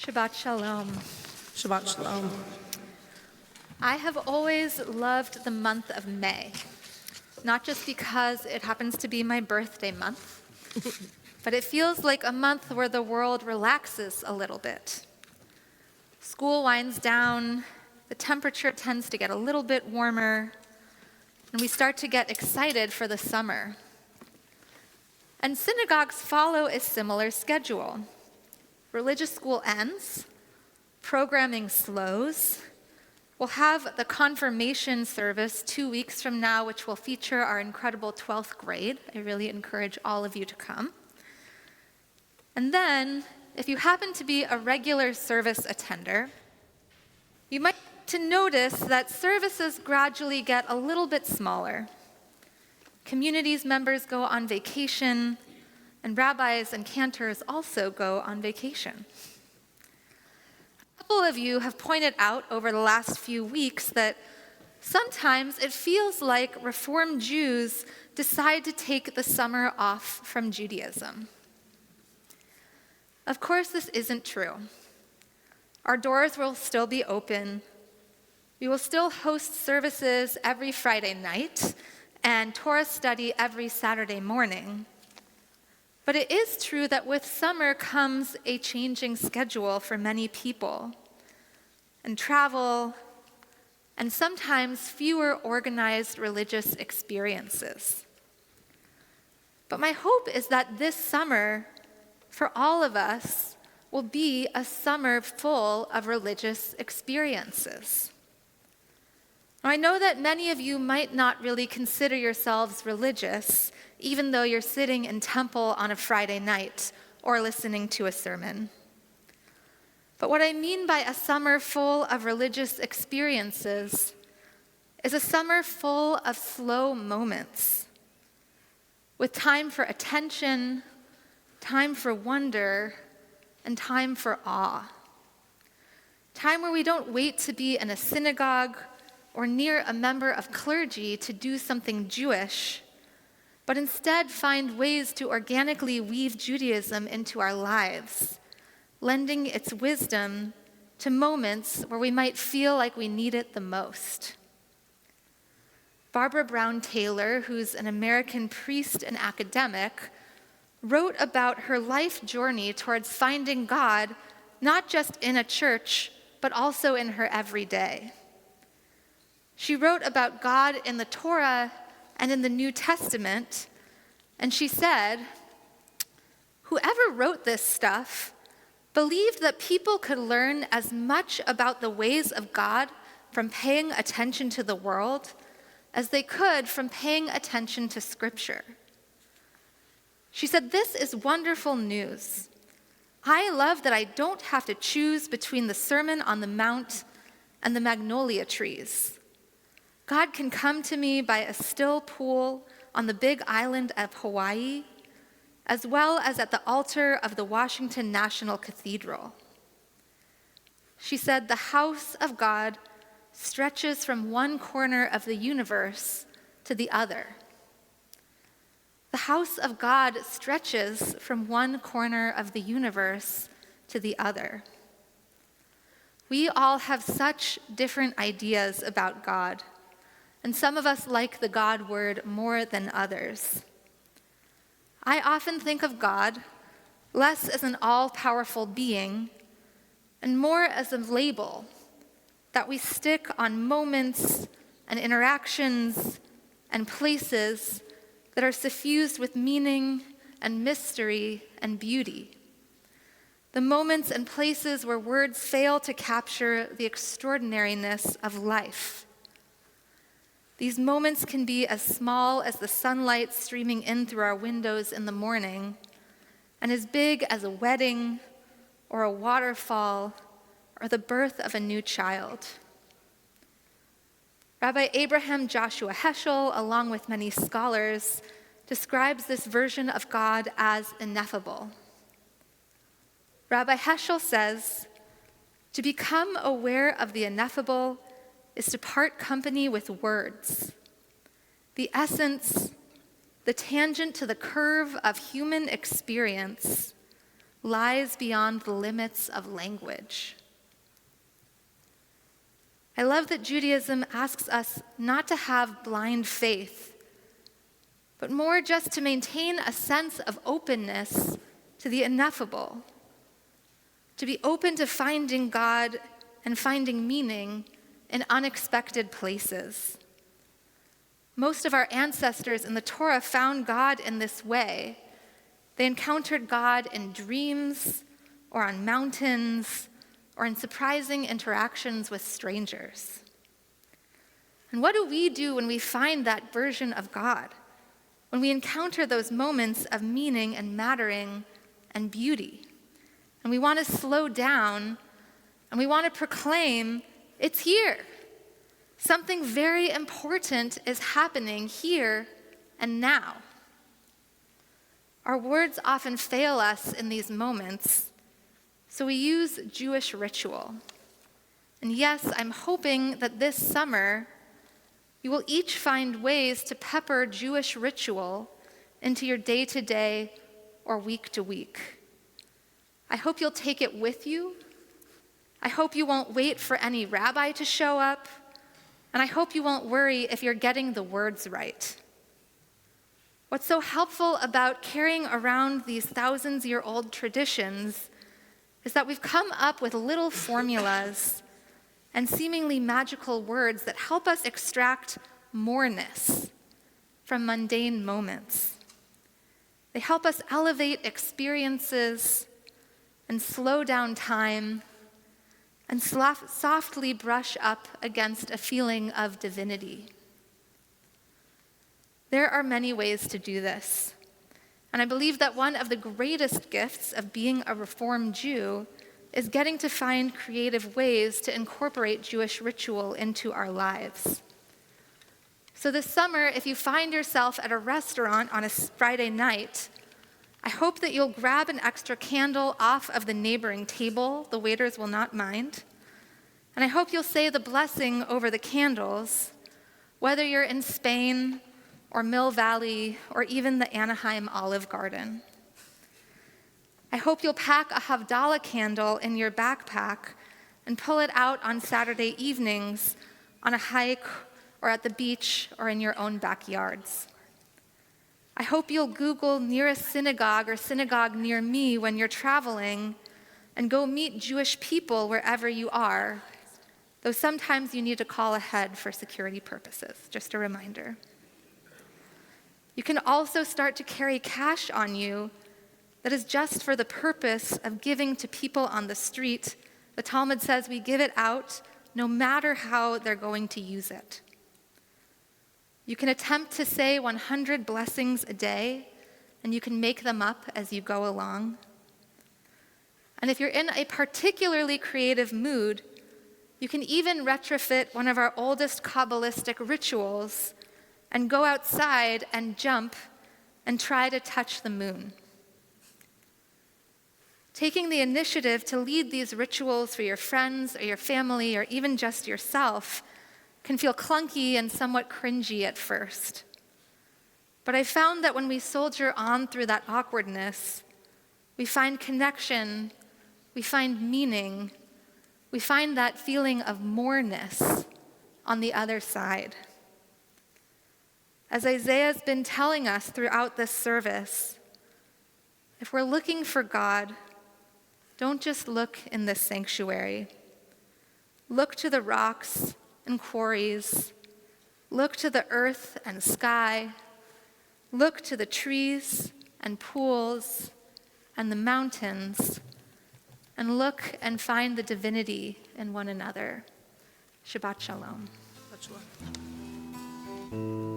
Shabbat Shalom. Shabbat Shalom. I have always loved the month of May, not just because it happens to be my birthday month, but it feels like a month where the world relaxes a little bit. School winds down, the temperature tends to get a little bit warmer, and we start to get excited for the summer. And synagogues follow a similar schedule. Religious school ends, programming slows. We'll have the confirmation service 2 weeks from now, which will feature our incredible 12th grade. I really encourage all of you to come. And then, if you happen to be a regular service attender, you might notice that services gradually get a little bit smaller. Communities members go on vacation, and rabbis and cantors also go on vacation. A couple of you have pointed out over the last few weeks that sometimes it feels like Reformed Jews decide to take the summer off from Judaism. Of course, this isn't true. Our doors will still be open. We will still host services every Friday night and Torah study every Saturday morning. But it is true that with summer comes a changing schedule for many people, and travel, and sometimes fewer organized religious experiences. But my hope is that this summer, for all of us, will be a summer full of religious experiences. Now, I know that many of you might not really consider yourselves religious, even though you're sitting in temple on a Friday night or listening to a sermon. But what I mean by a summer full of religious experiences is a summer full of slow moments, with time for attention, time for wonder, and time for awe. Time where we don't wait to be in a synagogue or near a member of clergy to do something Jewish, but instead find ways to organically weave Judaism into our lives, lending its wisdom to moments where we might feel like we need it the most. Barbara Brown Taylor, who's an American priest and academic, wrote about her life journey towards finding God, not just in a church, but also in her everyday. She wrote about God in the Torah and in the New Testament, and she said, "Whoever wrote this stuff believed that people could learn as much about the ways of God from paying attention to the world as they could from paying attention to Scripture." She said, "This is wonderful news. I love that I don't have to choose between the Sermon on the Mount and the magnolia trees. God can come to me by a still pool on the big island of Hawaii, as well as at the altar of the Washington National Cathedral." She said, "The house of God stretches from one corner of the universe to the other." The house of God stretches from one corner of the universe to the other. We all have such different ideas about God, and some of us like the God word more than others. I often think of God less as an all-powerful being and more as a label that we stick on moments and interactions and places that are suffused with meaning and mystery and beauty. The moments and places where words fail to capture the extraordinariness of life. These moments can be as small as the sunlight streaming in through our windows in the morning, and as big as a wedding or a waterfall or the birth of a new child. Rabbi Abraham Joshua Heschel, along with many scholars, describes this version of God as ineffable. Rabbi Heschel says, "To become aware of the ineffable is to part company with words, the essence, the tangent to the curve of human experience, lies beyond the limits of language. I love that Judaism asks us not to have blind faith, but more just to maintain a sense of openness to the ineffable, to be open to finding God and finding meaning in unexpected places. Most of our ancestors in the Torah found God in this way. They encountered God in dreams or on mountains or in surprising interactions with strangers. And what do we do when we find that version of God? When we encounter those moments of meaning and mattering and beauty? And we want to slow down and we want to proclaim, it's here. Something very important is happening here and now. Our words often fail us in these moments, so we use Jewish ritual. And yes, I'm hoping that this summer, you will each find ways to pepper Jewish ritual into your day-to-day or week-to-week. I hope you'll take it with you. I hope you won't wait for any rabbi to show up. And I hope you won't worry if you're getting the words right. What's so helpful about carrying around these thousands-year-old traditions is that we've come up with little formulas and seemingly magical words that help us extract moreness from mundane moments. They help us elevate experiences and slow down time and softly brush up against a feeling of divinity. There are many ways to do this, and I believe that one of the greatest gifts of being a Reformed Jew is getting to find creative ways to incorporate Jewish ritual into our lives. So this summer, if you find yourself at a restaurant on a Friday night, I hope that you'll grab an extra candle off of the neighboring table. The waiters will not mind. And I hope you'll say the blessing over the candles, whether you're in Spain or Mill Valley or even the Anaheim Olive Garden. I hope you'll pack a Havdalah candle in your backpack and pull it out on Saturday evenings on a hike or at the beach or in your own backyards. I hope you'll Google nearest synagogue or synagogue near me when you're traveling and go meet Jewish people wherever you are, though sometimes you need to call ahead for security purposes, just a reminder. You can also start to carry cash on you that is just for the purpose of giving to people on the street. The Talmud says we give it out no matter how they're going to use it. You can attempt to say 100 blessings a day, and you can make them up as you go along. And if you're in a particularly creative mood, you can even retrofit one of our oldest Kabbalistic rituals and go outside and jump and try to touch the moon. Taking the initiative to lead these rituals for your friends or your family or even just yourself can feel clunky and somewhat cringy at first. But I found that when we soldier on through that awkwardness, we find connection, we find meaning, we find that feeling of moreness on the other side. As Isaiah's been telling us throughout this service, if we're looking for God, don't just look in this sanctuary. Look to the rocks and quarries. Look to the earth and sky. Look to the trees and pools and the mountains. And look and find the divinity in one another. Shabbat shalom. Shabbat shalom.